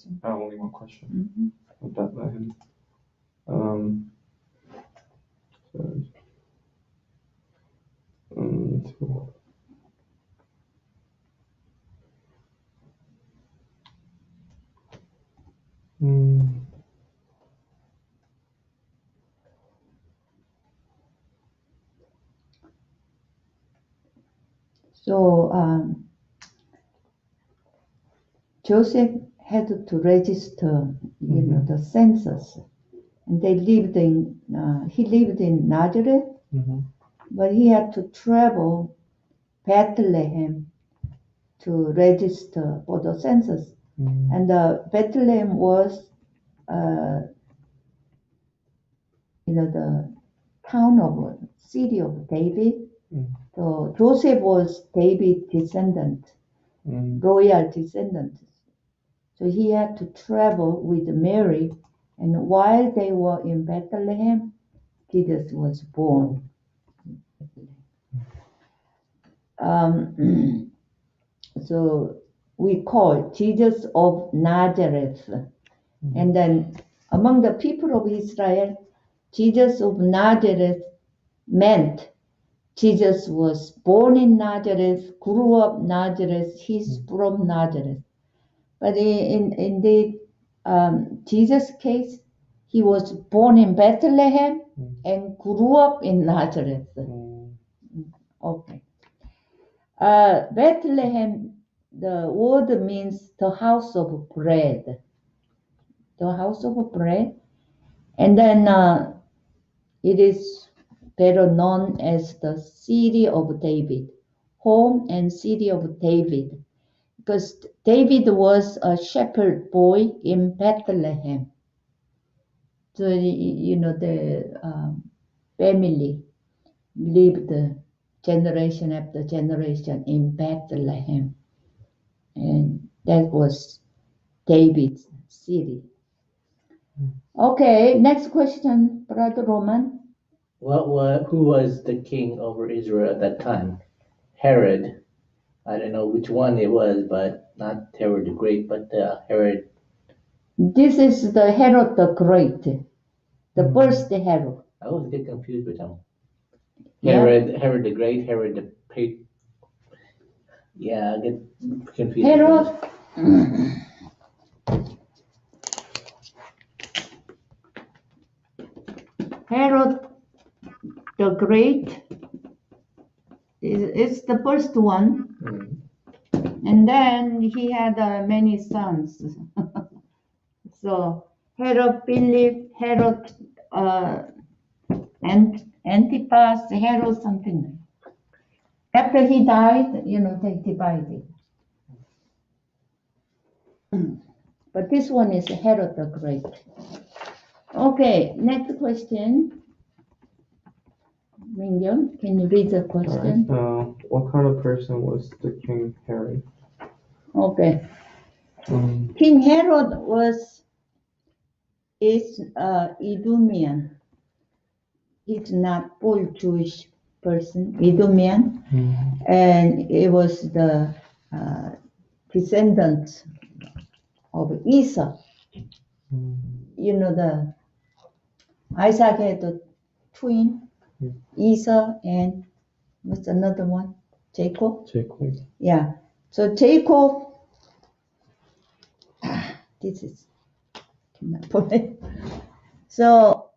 question. Only one question. Mm-hmm. Bethlehem. So Joseph had to register, the census, and he lived in Nazareth, but he had to travel Bethlehem to register for the census, and Bethlehem was, the town of city of David. So Joseph was David's descendant, royal descendant. So he had to travel with Mary, and while they were in Bethlehem, Jesus was born. So we call Jesus of Nazareth. And then among the people of Israel, Jesus of Nazareth meant Jesus was born in Nazareth, grew up Nazareth, he's from Nazareth. But in the Jesus case, he was born in Bethlehem and grew up in Nazareth. Okay. Bethlehem, the word means the house of bread. The house of bread. And then it is better known as the city of David, home and city of David, because David was a shepherd boy in Bethlehem. So, the family lived generation after generation in Bethlehem. And that was David's city. Okay, next question, Brother Roman. Who was the king over Israel at that time? Herod. I don't know which one it was, but not Herod the Great, but Herod. This is the Herod the Great, the first Herod. I always get confused with them. Yeah. Herod the Great, Herod the Great. Yeah, I get confused. Herod the Great is the first one, and then he had many sons. So Herod Philip, Herod Antipas, Herod something. After he died, they divided. But this one is Herod the Great. Okay, next question. Mingyong, can you read the question? All right. What kind of person was the King Herod? Okay. King Herod is Edomian. He's not full Jewish person, Edomian, and it was the descendant of Esau. The Isaac had the twin, Esau, and what's another one? Jacob? Jacob. Yeah. So Jacob, this is, so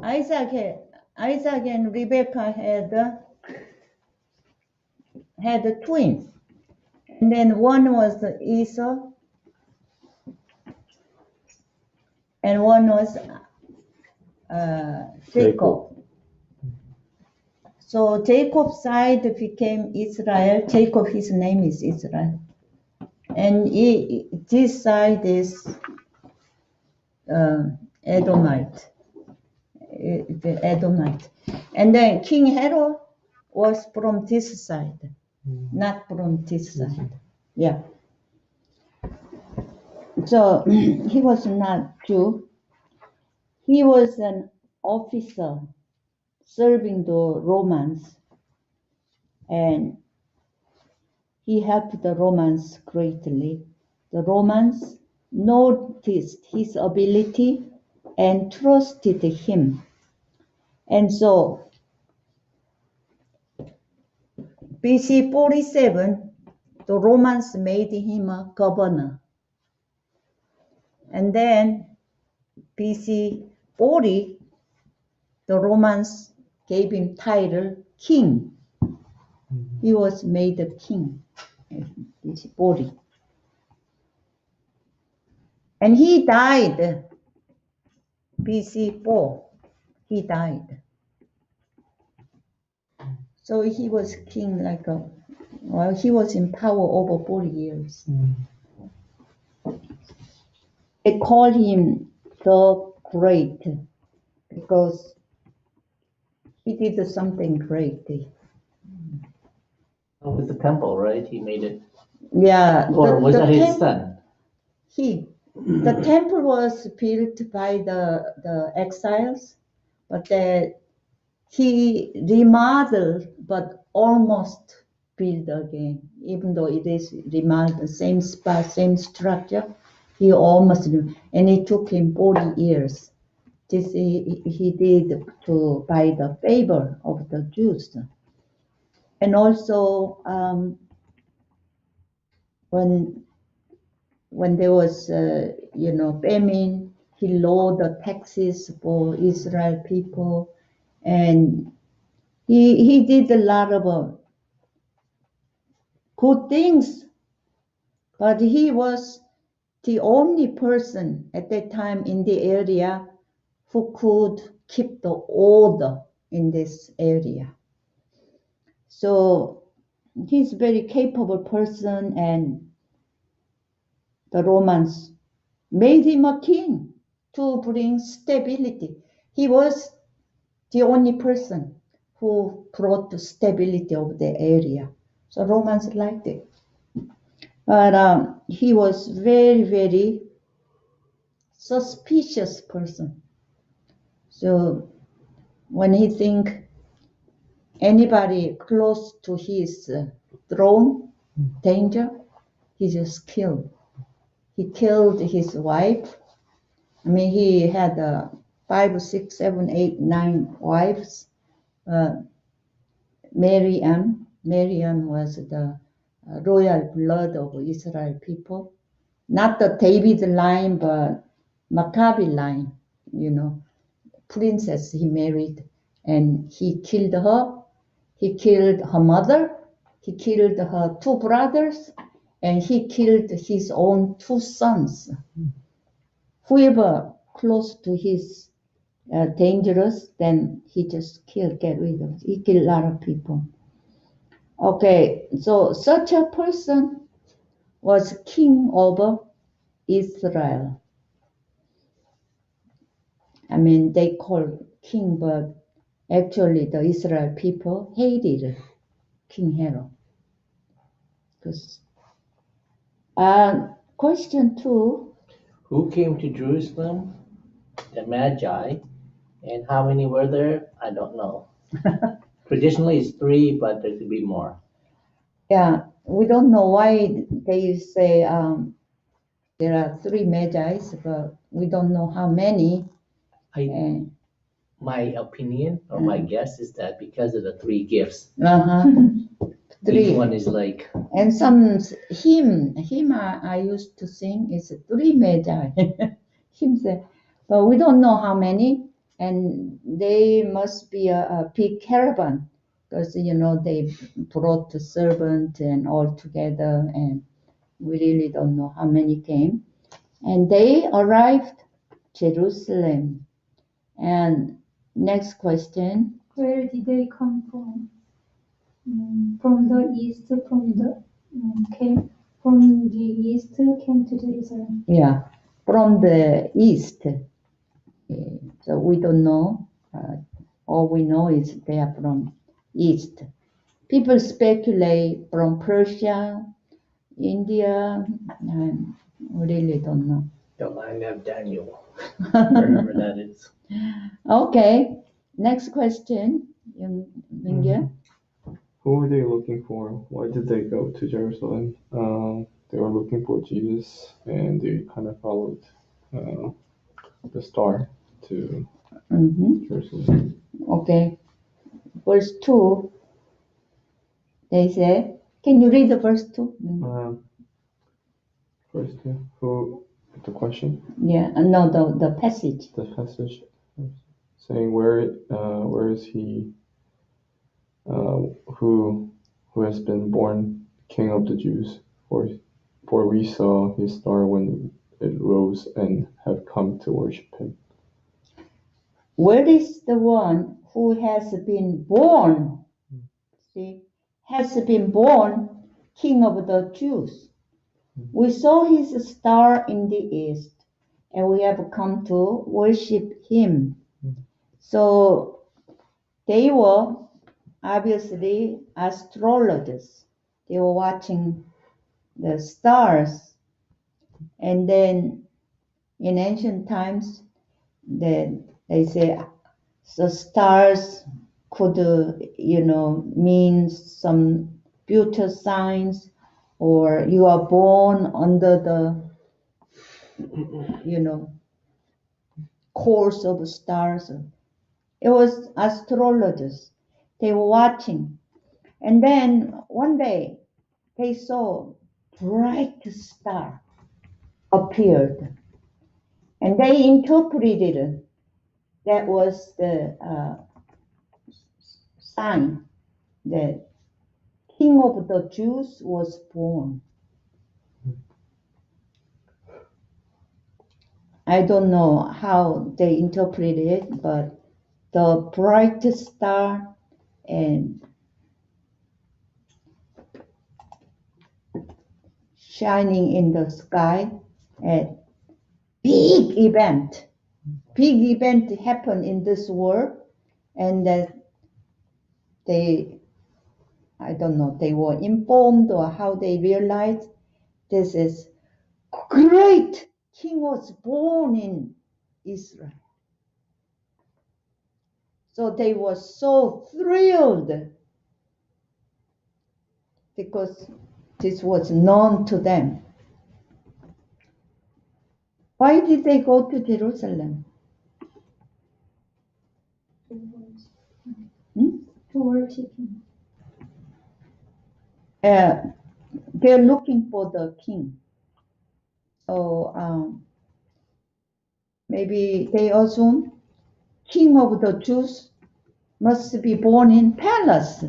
Isaac and Rebekah had twins, and then one was Esau, and one was Jacob. So Jacob's side became Israel. Jacob, his name is Israel, and this side is Edomite. The Edomite, and then King Herod was from this side, not from this side. Yeah. So he was not Jew. He was an officer serving the Romans, and he helped the Romans greatly. The Romans noticed his ability and trusted him. And so, BC 47, the Romans made him a governor. And then BC 40, the Romans gave him title king. He was made a king. BC 40. And he died BC 4. He died. So he was king he was in power over 40 years. They called him the Great because he did something great. With the temple, right? He made it. Yeah. Or was that his son? The temple was built by the exiles, but he remodeled, but almost built again, even though it is remodeled, the same spot, same structure. He almost, and it took him 40 years. This he did by the favor of the Jews. And also, when there was, famine, he lowered the taxes for Israel people, and he did a lot of good things, but he was the only person at that time in the area who could keep the order in this area. So he's a very capable person, and the Romans made him a king to bring stability. He was the only person who brought the stability of the area. So Romans liked it. But he was very, very suspicious person. So when he think anybody close to his throne, danger, he just killed. He killed his wife. I mean, he had 5, 6, 7, 8, 9 wives. Miriam was the royal blood of Israel people. Not the David line, but Maccabi line, princess he married. And he killed her. He killed her mother. He killed her 2 brothers. And he killed his own 2 sons. Whoever close to his dangerous, then he just get rid of it. He killed a lot of people. Okay, so such a person was king over Israel. I mean, they call king, but actually the Israel people hated King Herod. Question 2. Who came to Jerusalem? The Magi. And how many were there? I don't know. Traditionally it's 3, but there could be more. Yeah, we don't know why they say there are 3 Magi's, but we don't know how many. My opinion or my guess is that because of the 3 gifts, 3. each one is like. And some hymn I used to sing is 3 Magi. Hymn say, but we don't know how many, and they must be a big caravan because they brought the servant and all together, and we really don't know how many came. And they arrived Jerusalem. And next question. Where did they come from? From the east, from the east came to Jerusalem. Yeah, from the east. So we don't know. All we know is they are from east. People speculate from Persia, India, and we really don't know. The line of Daniel. Wherever that is. Okay, next question, Mingya. Who were they looking for? Why did they go to Jerusalem? They were looking for Jesus, and they kind of followed the star to Mhm. Jerusalem. Okay. Verse 2, they say, can you read the verse 2? First, who the question, Yeah, no, the passage. the passage, saying where is he who has been born King of the Jews? For we saw his star when it rose and have come to worship him. Where is the one who has been born? See, has been born King of the Jews. We saw his star in the east, and we have come to worship him. So they were obviously astrologers. They were watching the stars, and then in ancient times, they say the stars could, mean some future signs, or you are born under the, course of stars. It was astrologers. They were watching. And then one day they saw bright star appeared. And they interpreted that was the sign that King of the Jews was born. I don't know how they interpreted it, but the bright star and shining in the sky, and big event happened in this world, and that I don't know, they were informed or how they realized this is great king was born in Israel. So they were so thrilled because this was known to them. Why did they go to Jerusalem? To worship him. They're looking for the king. So maybe they assume king of the Jews must be born in palace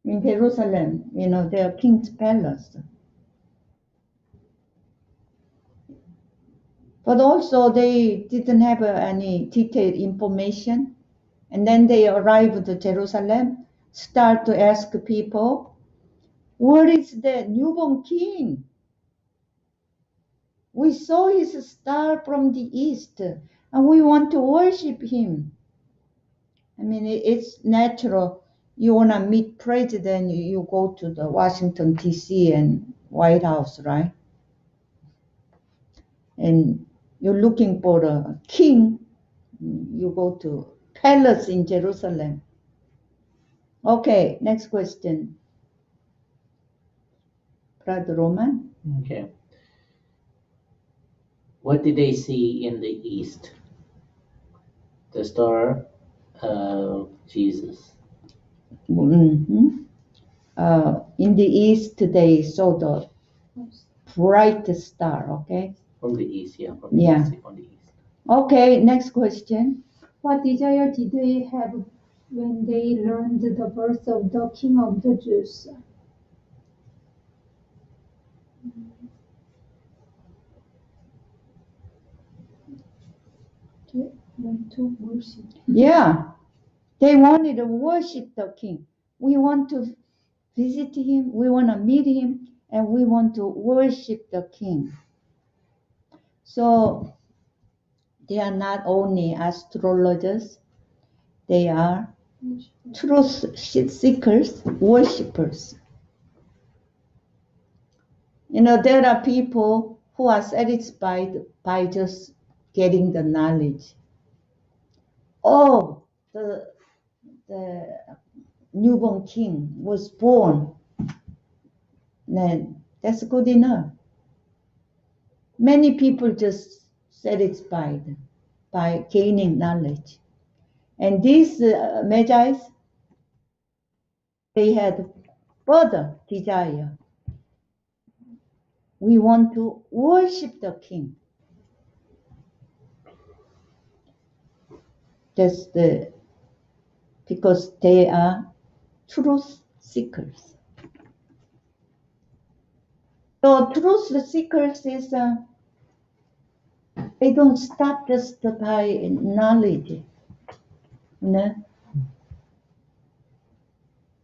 in Jerusalem, their king's palace. But also they didn't have any detailed information. And then they arrived to Jerusalem, start to ask people, where is the newborn king? We saw his star from the east, and we want to worship him. I mean, it's natural. You want to meet president, you go to the Washington, D.C. and White House, right? And you're looking for a king, you go to palace in Jerusalem. Okay, next question. Brother Roman? Okay. What did they see in the east? The star of Jesus. In the east, they saw the bright star, okay? From the east, yeah. From the Yeah. east. From the east. Okay, next question. What desire did they have when they learned the birth of the King of the Jews? They want to worship. Yeah, they wanted to worship the king. We want to visit him, we want to meet him, and we want to worship the king. So they are not only astrologers, they are truth seekers, worshippers. There are people who are satisfied by just getting the knowledge. Oh, the newborn king was born, then that's good enough. Many people just satisfied by gaining knowledge. And these Magi, they had further desire. We want to worship the king. That's because they are truth seekers. So truth seekers is they don't stop just by knowledge. You know?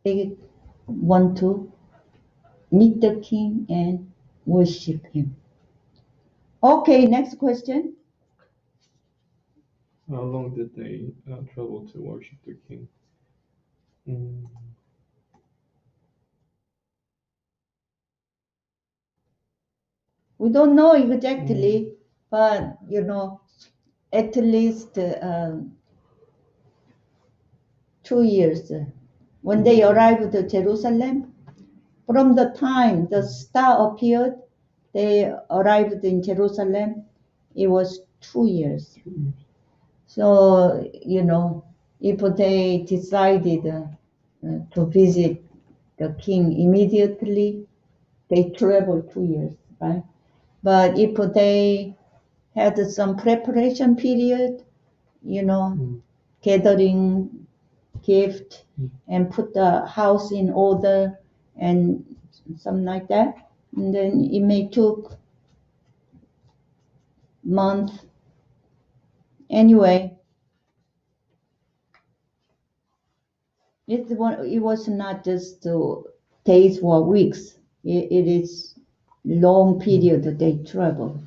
They want to meet the king and worship him. Okay, next question. How long did they travel to worship the king? We don't know exactly, but at least 2 years. When they arrived at Jerusalem, from the time the star appeared, they arrived in Jerusalem, it was 2 years. So, if they decided to visit the king immediately, they traveled 2 years, right? But if they had some preparation period, gathering gift and put the house in order and something like that, and then it may took month. Anyway, it was not just days or weeks. It is long period that they travel.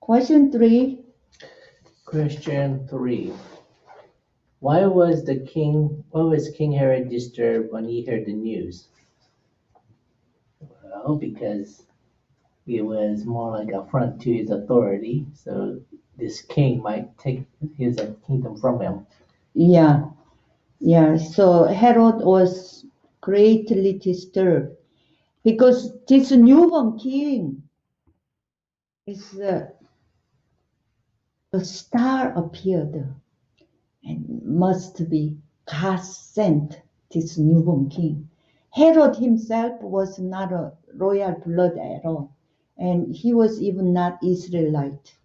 Question 3. Question 3. Why was King Herod disturbed when he heard the news? Well, because it was more like an affront to his authority, so this king might take his kingdom from him. Yeah. So Herod was greatly disturbed because this newborn king is a star appeared and must be God sent this newborn king. Herod himself was not a royal blood at all, and he was even not Israelite.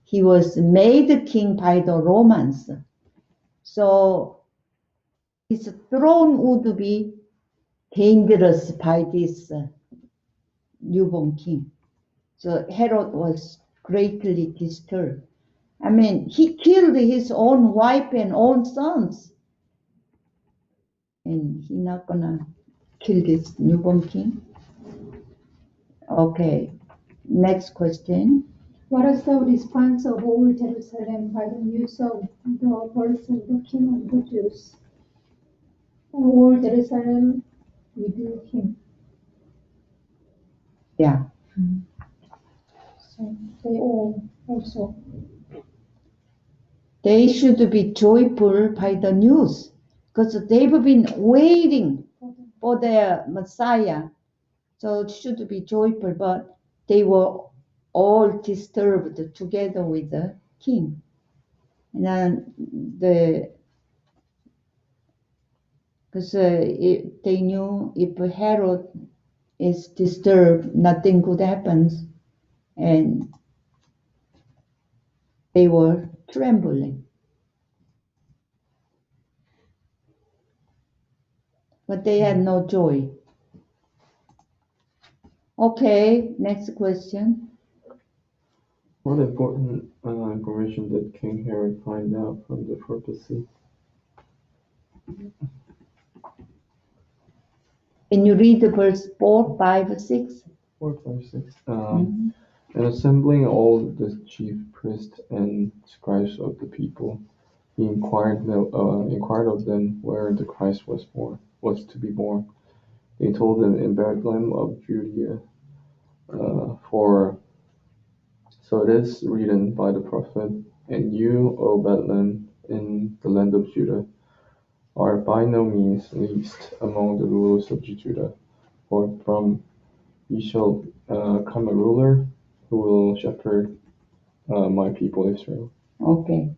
He was made king by the Romans. So his throne would be dangerous by this newborn king. So Herod was greatly disturbed. I mean, he killed his own wife and own sons. And he's not gonna kill this newborn king. Okay, next question. What is the response of all Jerusalem by the news of the birth of the King of the Jews? All Jerusalem with him. Yeah. So they all also. They should be joyful by the news because they've been waiting for their Messiah. So it should be joyful, but they were all disturbed together with the king. And then because they knew if Herod is disturbed, nothing good happens, and they were trembling. But they had no joy. Okay, next question. What important information did King Herod find out from the prophecy? Can you read the verse 4, 5, 6? 4, 5, 6. And assembling all the chief priests and scribes of the people, he inquired of them where the Christ was to be born. They told him in Bethlehem of Judea, for so it is written by the prophet, and you, O Bethlehem, in the land of Judah, are by no means least among the rulers of Judah, for from ye shall come a ruler who will shepherd my people Israel. Okay,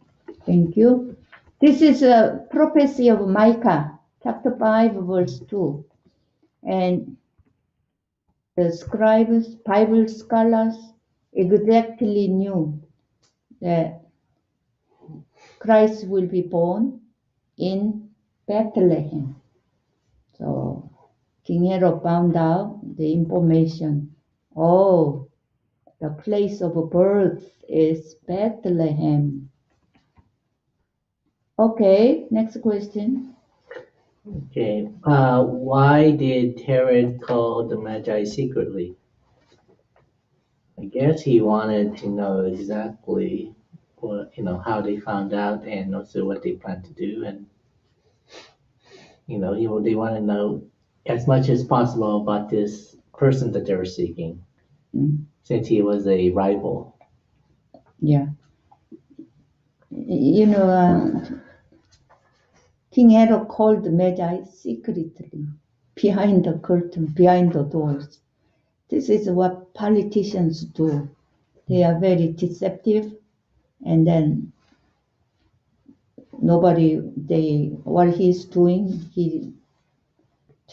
thank you. This is a prophecy of Micah, chapter 5, verse 2. And the scribes, Bible scholars exactly knew that Christ will be born in Bethlehem. So King Herod found out the information. Oh, the place of birth is Bethlehem. Okay, next question. Okay. Why did Herod call the Magi secretly? I guess he wanted to know exactly what, how they found out and also what they plan to do. And, they want to know as much as possible about this person that they were seeking, since he was a rival. Yeah. You know, King Herod called the Magi secretly, behind the curtain, behind the doors. This is what politicians do. They are very deceptive, and then what he's doing, he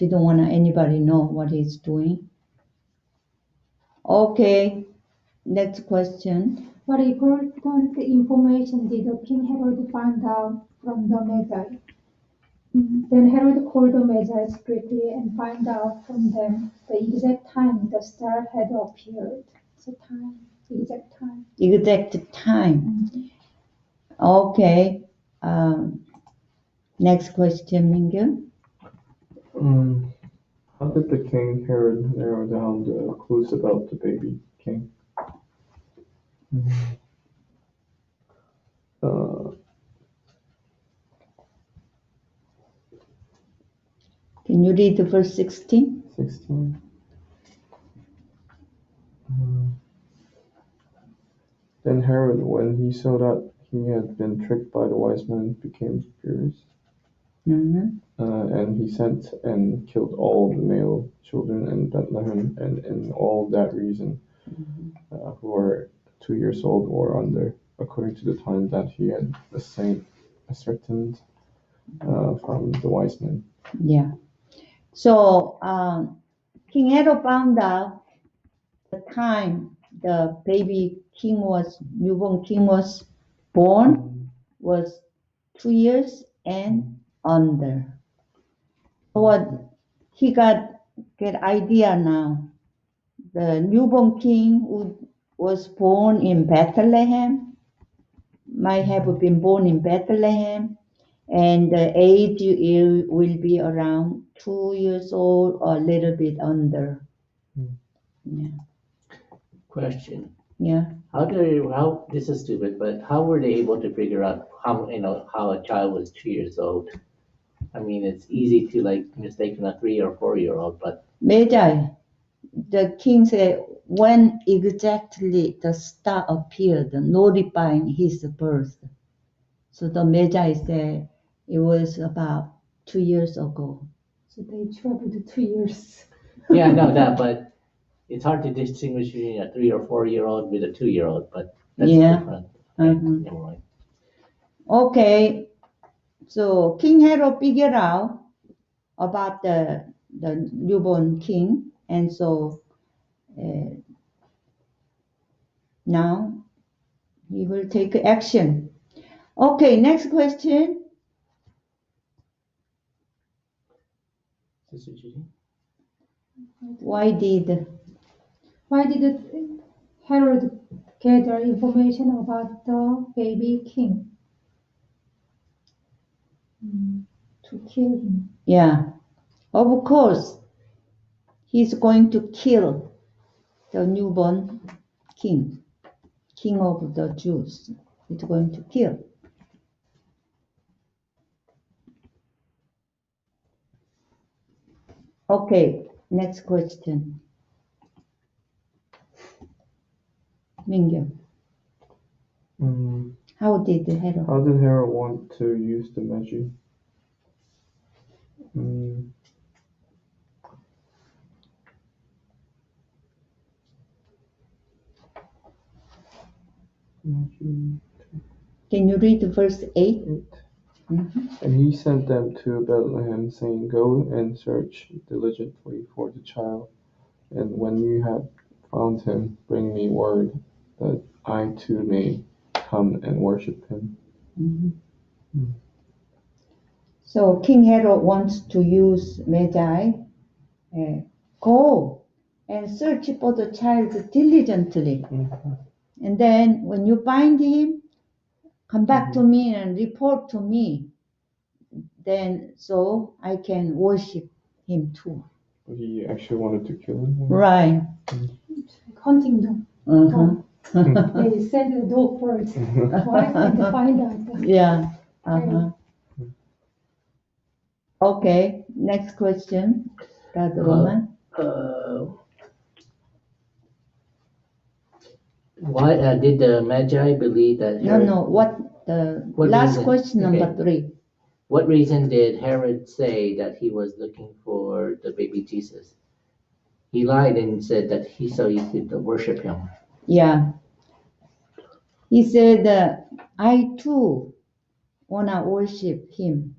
don't want anybody know what he's doing. Okay, next question. What important information did the King Herod find out from the Magi? Then Herod called the Magi secretly and find out from them the exact time the star had appeared. So exact time. Exact time. Okay. Next question, Mingyu. How did the king Herod narrow down the clues about the baby king? Uh, Can you read verse 16? 16. Then Herod, when he saw that he had been tricked by the wise men, became furious. And he sent and killed all the male children in Bethlehem and in all that region who were 2 years old or under, according to the time that he had ascertained from the wise men. Yeah. So King Herod found out the time the newborn king was born was 2 years and under. What he get idea now. The newborn king who was born in Bethlehem might have been born in Bethlehem, and the age will be around 2 years old or a little bit under. Yeah. Question. Yeah. How this is stupid, but how were they able to figure out how a child was 2 years old? I mean, it's easy to mistake a 3 or 4-year-old, but Magi, the king said when exactly the star appeared, notifying his birth. So the Magi said it was about 2 years ago. So they traveled 2 years. yeah, I know that, but it's hard to distinguish between a 3 or 4-year-old with a 2-year-old, but that's different. Never mind. Okay, so King Herod figured out about the newborn king, and so now he will take action. Okay, next question. Sister Judy? Why did Herod gather information about the baby king? To kill him. Yeah, of course, he's going to kill the newborn king of the Jews. He's going to kill. Okay, next question. Mingyu, how did Herod? How did Herod want to use the Magi? Mm. Magi Can you read verse 8? 8. And he sent them to Bethlehem, saying, Go and search diligently for the child, and when you have found him, bring me word, that I too may come and worship him. So King Herod wants to use Magi. Go and search for the child diligently. And then when you find him, come back to me and report to me. Then so I can worship him too. He actually wanted to kill him. Right. Hunting dog. Uh-huh. They send the dog first. Why? And they find out. Yeah. Uh-huh. Okay. Next question. Brother Roman. Why did the Magi believe that Herod? No. What Last reason? question, number Okay. 3. What reason did Herod say that he was looking for the baby Jesus? He lied and said that he could worship him. Yeah. He said, I too wanna worship him.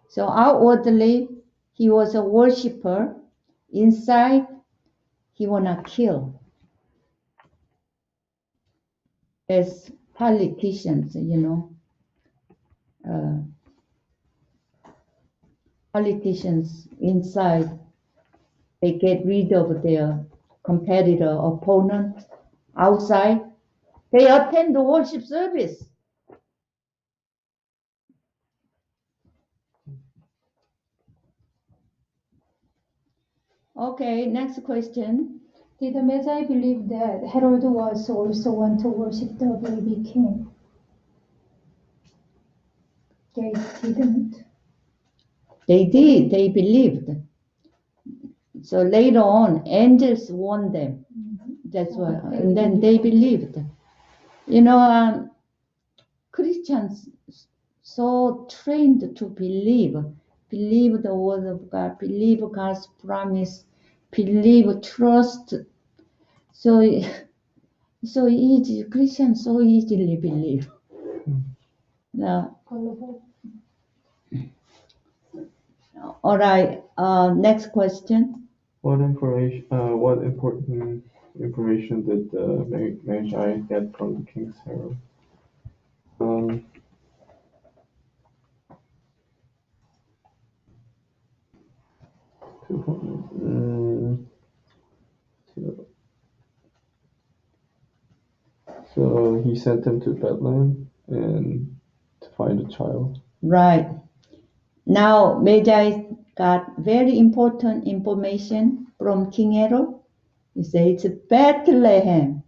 So outwardly, he was a worshiper. Inside, he wanna kill. As politicians, politicians inside, they get rid of their competitor, opponent. Outside, they attend the worship service. Okay, next question. Did the Magi believe that Herod was also want to worship the baby king? They didn't. They did, they believed. So later on, angels warned them. That's why, and then they believed. Christians so trained to believe the word of God, believe God's promise, believe, trust. So easy, Christians so easily believe. Now, all right, next question. What important information did the Magi get from the king's herald? So he sent them to Bethlehem and to find a child. Right. Now, Magi got very important information from King Herod. He says it's Bethlehem.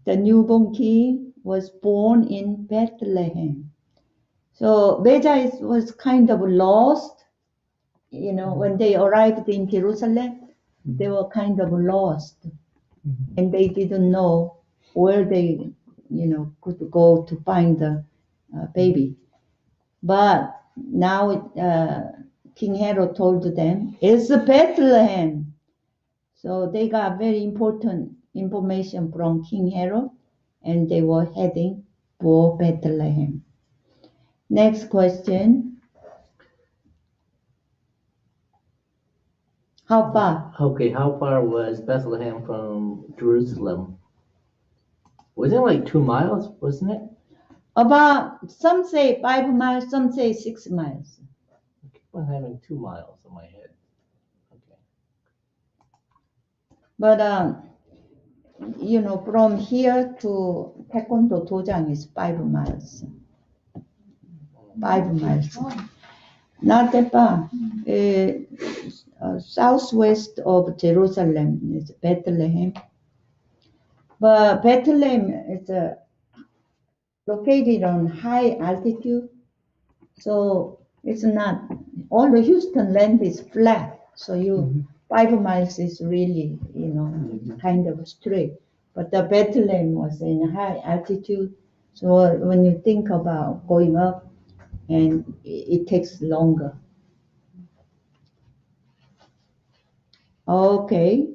The newborn king was born in Bethlehem. So Magi was kind of lost. When they arrived in Jerusalem, they were kind of lost. And they didn't know where they, could go to find the baby. But now King Herod told them, it's Bethlehem. So they got very important information from King Herod, and they were heading for Bethlehem. Next question. How far? Okay, how far was Bethlehem from Jerusalem? Was it like 2 miles, wasn't it? About, some say 5 miles, some say 6 miles. I keep on having 2 miles in my head. Okay. But, from here to Taekwondo Dojang is 5 miles. 5 miles. Not that far. Southwest of Jerusalem is Bethlehem. But Bethlehem is located on high altitude. So it's not, all the Houston land is flat. So 5 miles is really, kind of straight. But the Bethlehem was in high altitude. So when you think about going up, and it takes longer. Okay.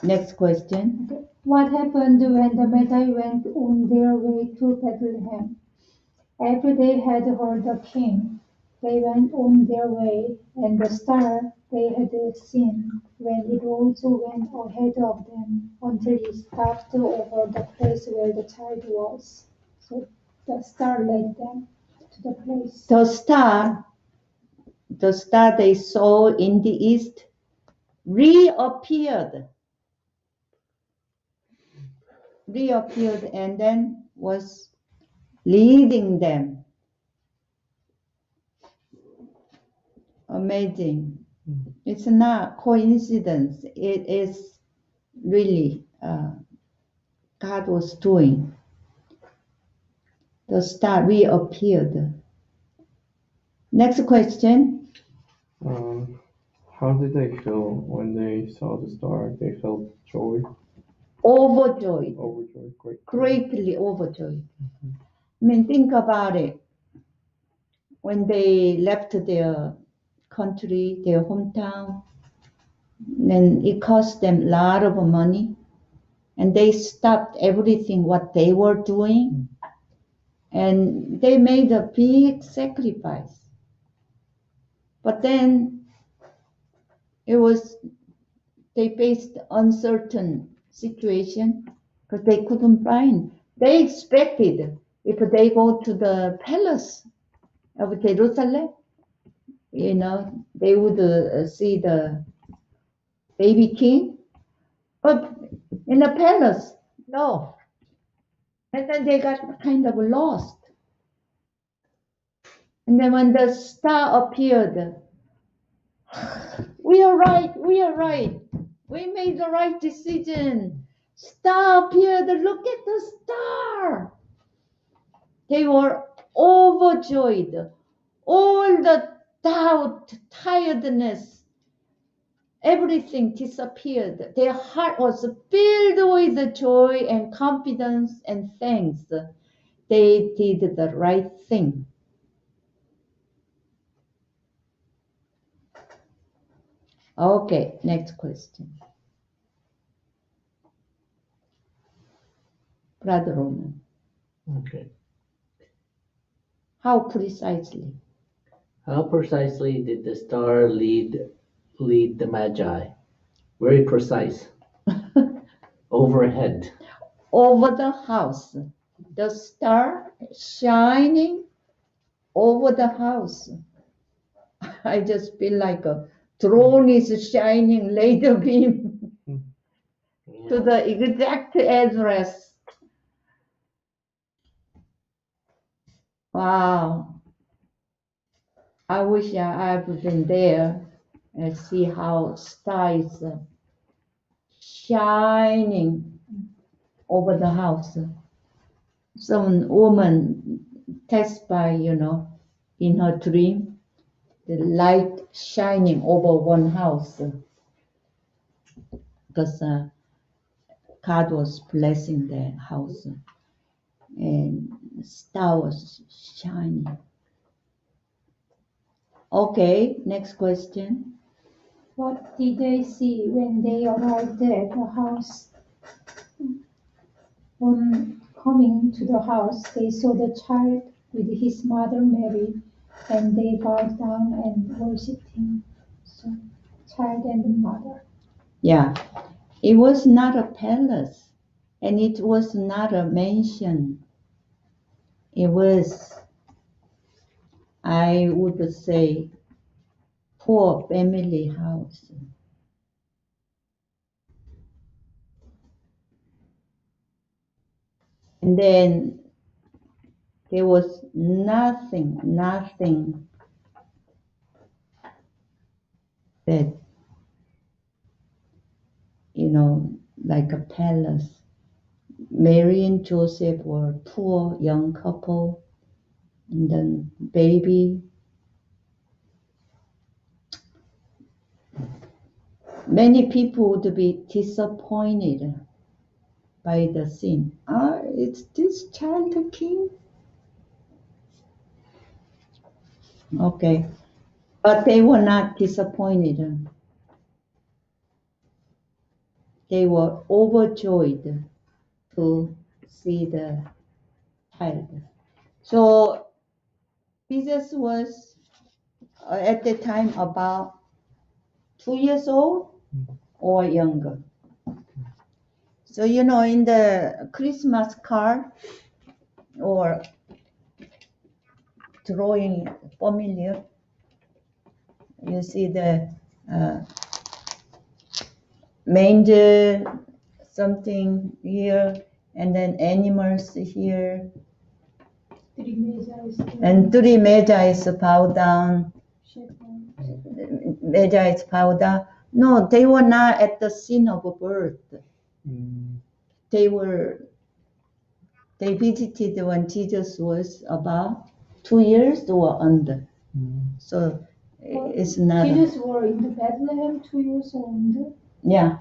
Next question. Okay. What happened when the Magi went on their way to Bethlehem? After they had heard the king, they went on their way, and the star they had seen when it also went ahead of them until it stopped over the place where the child was. So the star led them to the place. The star they saw in the east reappeared and then was leading them. Amazing. It's not coincidence. It is really God was doing. The star reappeared. Next question. How did they feel when they saw the star? They felt joy, Overjoyed. greatly. Greatly overjoyed. I mean, think about it. When they left their country, their hometown, then it cost them a lot of money, and they stopped everything what they were doing, and they made a big sacrifice. But then they faced uncertain situation because they couldn't find. They expected if they go to the palace of Jerusalem, they would see the baby king. But in the palace, no. And then they got kind of lost. And then when the star appeared, we are right. We made the right decision. Star appeared, look at the star. They were overjoyed. All the doubt, tiredness, everything disappeared. Their heart was filled with joy and confidence and thanks. They did the right thing. Okay, next question. Brother Roman, Okay. how precisely? How precisely did the star lead the Magi? Very precise. Overhead. Over the house. The star shining over the house. I just feel like a drone is shining laser beam to the exact address. Wow. I wish I've been there and see how star is shining over the house. Some woman testified, in her dream, the light shining over one house because God was blessing the house and the star was shining. Okay, next question. What did they see when they arrived at the house? On coming to the house, they saw the child with his mother Mary, and they bowed down and worshipped him. So, child and mother. Yeah, it was not a palace and it was not a mansion. It was, I would say, poor family house. And then there was nothing that, like a palace. Mary and Joseph were poor young couple, and then baby. Many people would be disappointed by the scene. It's this child the king? Okay, but they were not disappointed. they were overjoyed to see the child. So Jesus was at the time about 2 years old or younger. So in the Christmas card or drawing familiar, you see the manger, something here, and then animals here, Three Magi and three Magi bow down. shepherds. Magi bow down. No, they were not at the scene of birth. They visited when Jesus was about 2 years or under. So it's not. Jesus were in the Bethlehem 2 years old. Yeah.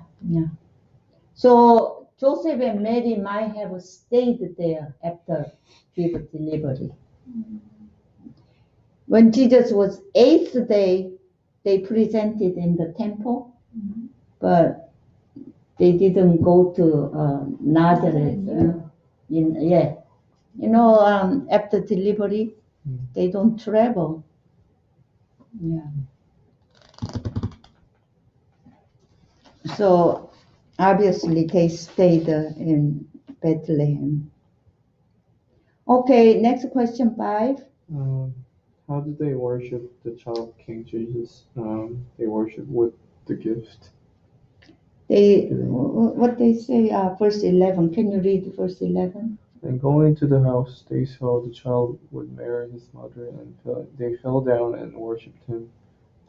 So Joseph and Mary might have stayed there after his delivery. When Jesus was 8th day, they presented in the temple, but they didn't go to Nazareth. After delivery, they don't travel. Yeah. So obviously they stayed in Bethlehem. Okay, next question 5. How did they worship the child King Jesus? They worship with the gift. What they say, verse 11. Can you read verse 11? And going to the house, they saw the child with Mary his mother, and they fell down and worshipped him.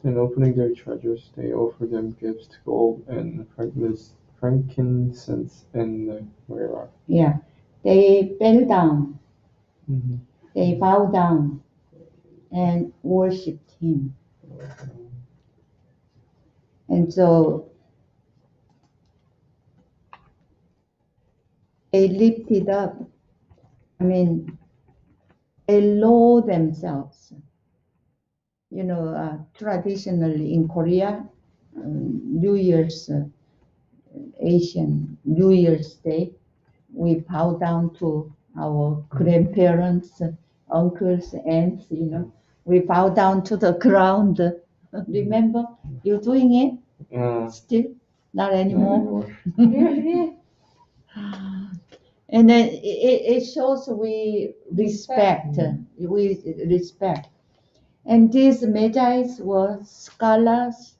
Then opening their treasures, they offered them gifts, gold and frankincense and myrrh. Yeah, they fell down. They bowed down and worshipped him. And so they lifted up, they lower themselves. Traditionally in Korea, New Year's, Asian New Year's Day, we bow down to our grandparents, uncles, aunts, we bow down to the ground. Remember you doing it? Still? Not anymore? Really? And then it shows we respect. And these Magi were scholars,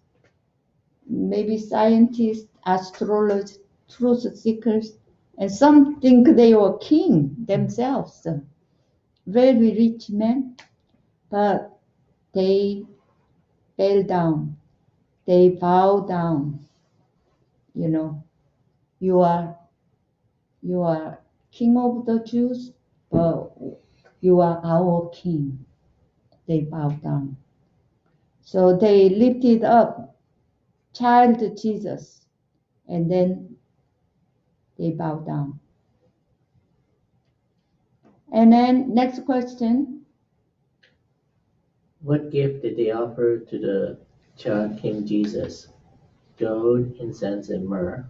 maybe scientists, astrologers, truth seekers, and some think they were king themselves, very rich men, but they fell down, they bow down. You are king of the Jews, but you are our king. They bow down. So they lifted up child Jesus, and then they bow down. And then next question. What gift did they offer to the child King Jesus? Gold, incense, and myrrh.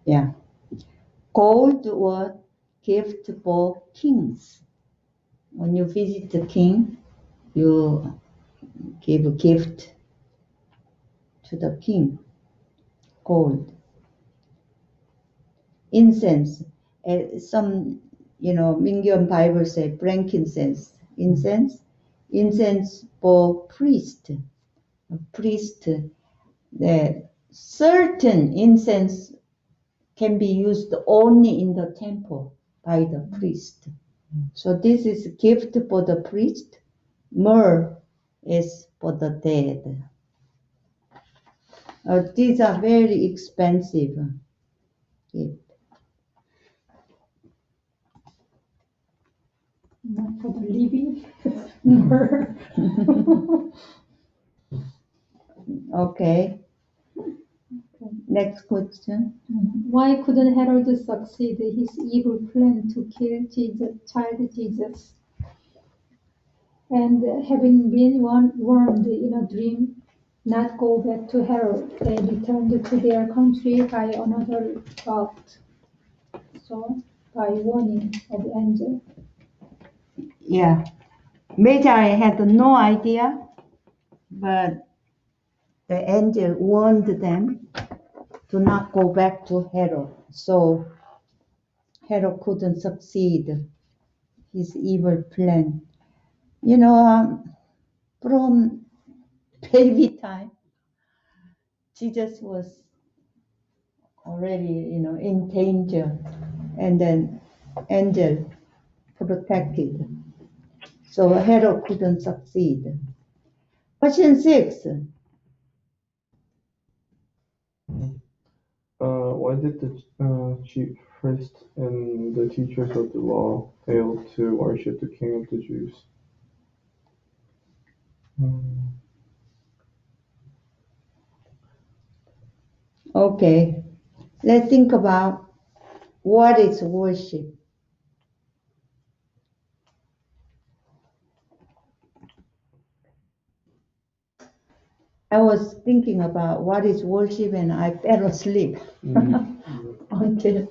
Yeah. Gold was gift for kings. When you visit the king, you give a gift to the king. Gold. Incense. Some, Mingyon Bible say frankincense. Incense for priest. A priest. That certain incense can be used only in the temple by the priest. So this is gift for the priest. Myrrh is for the dead. These are very expensive gifts. Not for the living. Okay. Next question. Why couldn't Herod succeed his evil plan to kill child Jesus? And having been warned in a dream not go back to Herod. They returned to their country by another route, so by warning of the angel. Yeah. Magi had no idea, but the angel warned them to not go back to Herod. So Herod couldn't succeed his evil plan. You know, from baby time, Jesus was already, in danger, and then angel protected. So Herod couldn't succeed. Question 6. Why did the chief priests and the teachers of the law fail to worship the King of the Jews? Okay, let's think about what is worship. I was thinking about what is worship and I fell asleep until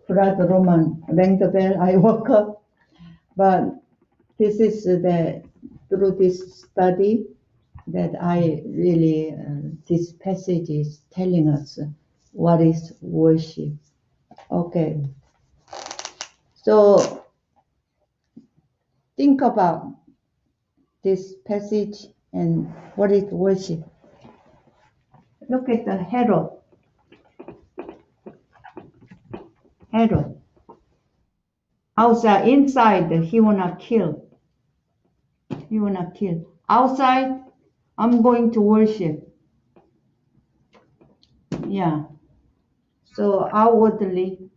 Brother Roman rang the bell. I woke up. But this is through this study that I really, this passage is telling us what is worship. Okay. So think about this passage and what is worship. Look at the Herod. Herod. Outside, inside, he wanna kill. He wanna kill. Outside, I'm going to worship. Yeah. So outwardly,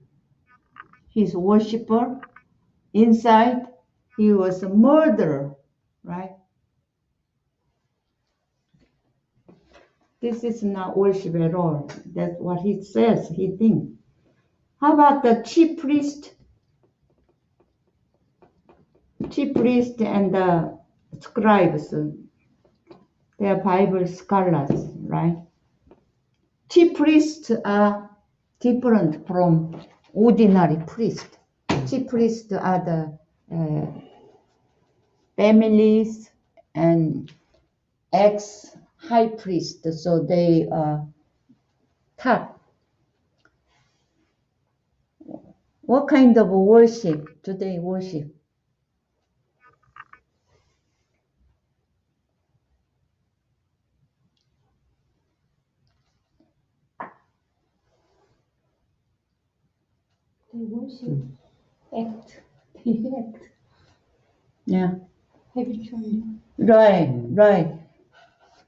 he's a worshiper. Inside, he was a murderer, right? This is not worship at all. That's what he says, he thinks. How about the chief priest? Chief priest and the scribes, they are Bible scholars, right? Chief priests are different from ordinary priests. Chief priests are the families and ex-high priest, so they are top. What kind of worship do they worship? They worship, act, they act Yeah, habitually. right.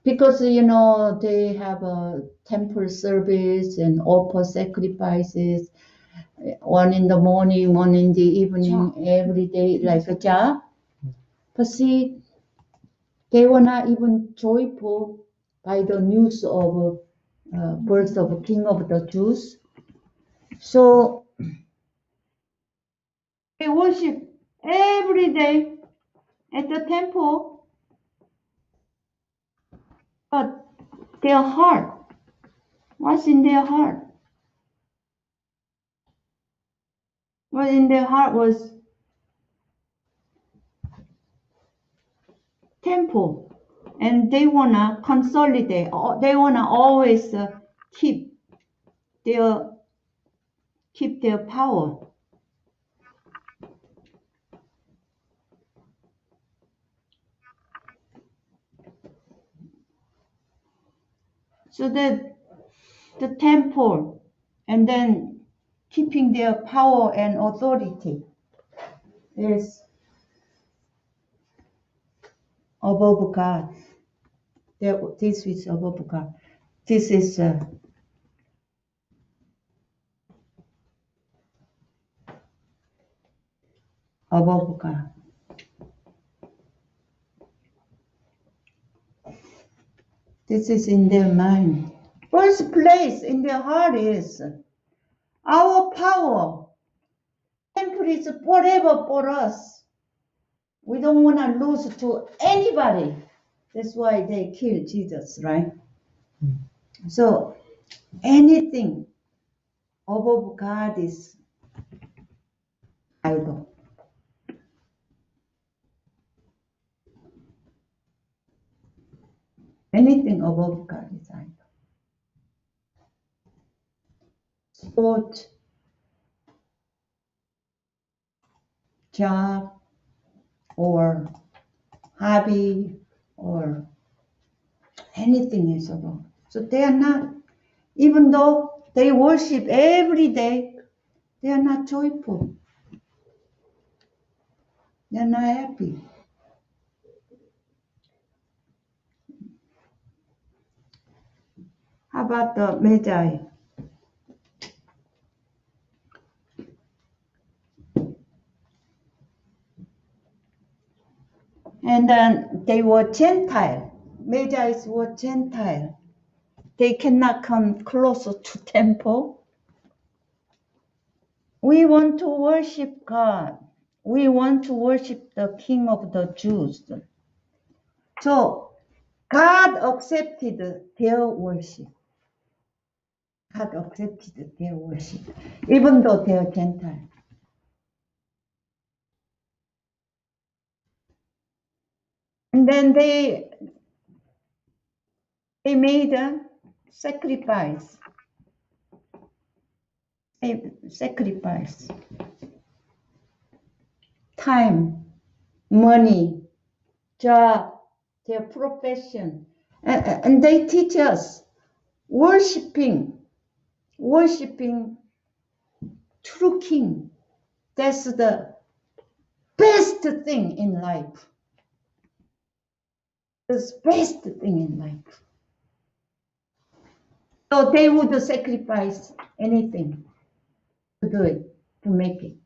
Because, they have a temple service and offer sacrifices, one in the morning, one in the evening, every day, like a job. But see, they were not even joyful by the news of birth of King of the Jews. So they worship every day at the temple, but their heart, what's in their heart? What in their heart was temple, and they wanna consolidate. They wanna always keep their power. So that the temple, and then keeping their power and authority is above God. This is above God. This is above God. This is in their mind. First place in their heart is our power. Temple is forever for us. We don't want to lose to anybody. That's why they killed Jesus, right? So anything above God is idol. Anything above God is idol. Sport, job, or hobby, or anything is above. So they are not, even though they worship every day, they are not joyful. They are not happy. How about the Magi? And then they were Gentile. Magi were Gentile. They cannot come closer to temple. We want to worship God. We want to worship the King of the Jews. So God accepted their worship. God accepted their worship, even though they are Gentile. And then they made a sacrifice. Sacrifice. Time, money, job, their profession. And they teach us worshiping true King. That's the best thing in life. The best thing in life. So they would sacrifice anything to do it, to make it.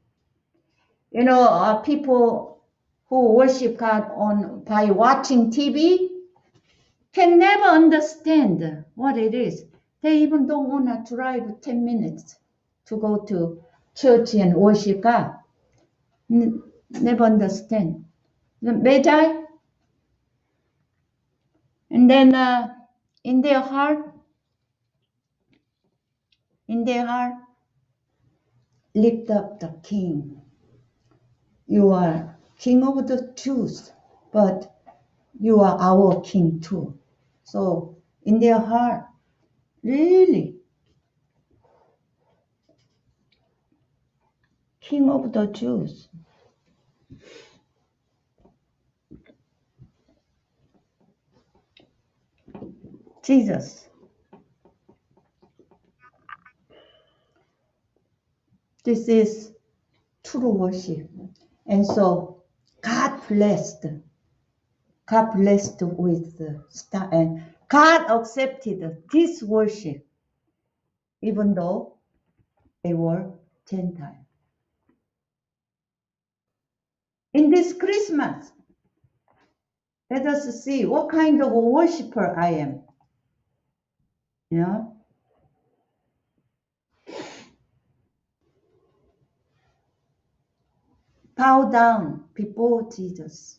You know, people who worship God by watching TV can never understand what it is. They even don't want to drive 10 minutes to go to church and worship God. Never understand. The Magi, and then in their heart, lift up the King. You are King of the Jews, but you are our King too. So in their heart, really, King of the Jews. Jesus. This is true worship. And so God blessed with the star, and God accepted this worship, even though they were Gentiles. In this Christmas, let us see what kind of a worshiper I am. You know? Bow down before Jesus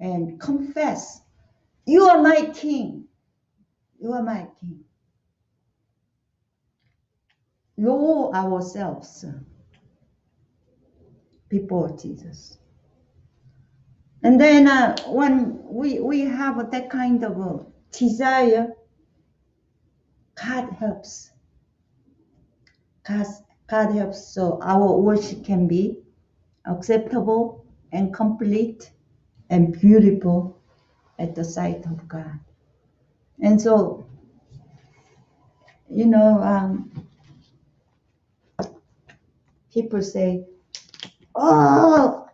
and confess, you are my King. You are my King. Lower ourselves before Jesus. And then when we have that kind of a desire, God helps. God helps so our worship can be acceptable and complete and beautiful at the sight of God. And so, you know, people say, oh,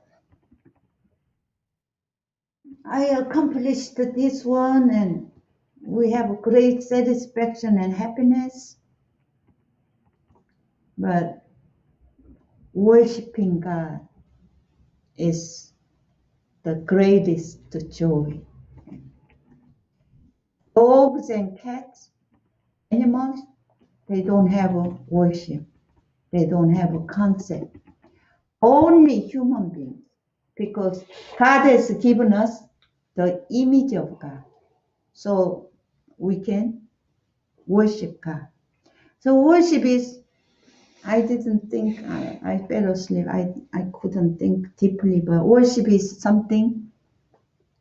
I accomplished this one and we have great satisfaction and happiness. But worshiping God is the greatest joy. Dogs and cats, animals, they don't have a worship. They don't have a concept. Only human beings, because God has given us the image of God. So we can worship God. So worship is, I didn't think, I fell asleep. I couldn't think deeply, but worship is something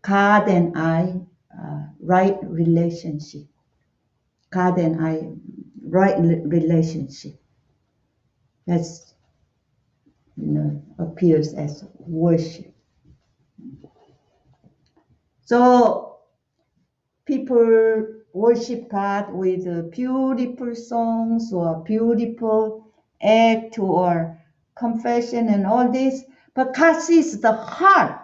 God and I, right relationship. God and I, right relationship. That's, appears as worship. So people worship God with beautiful songs or beautiful act or confession and all this, but God sees the heart.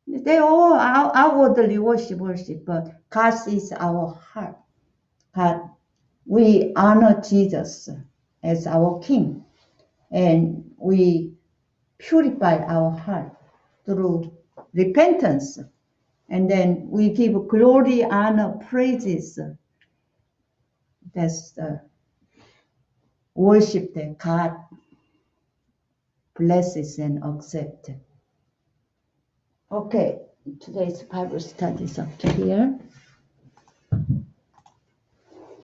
They all outwardly worship, but God sees our heart. God, we honor Jesus as our King, and we purify our heart through repentance, and then we give glory, honor, praises. That's the worship that God blesses and accepts. Okay, today's Bible study is up to here.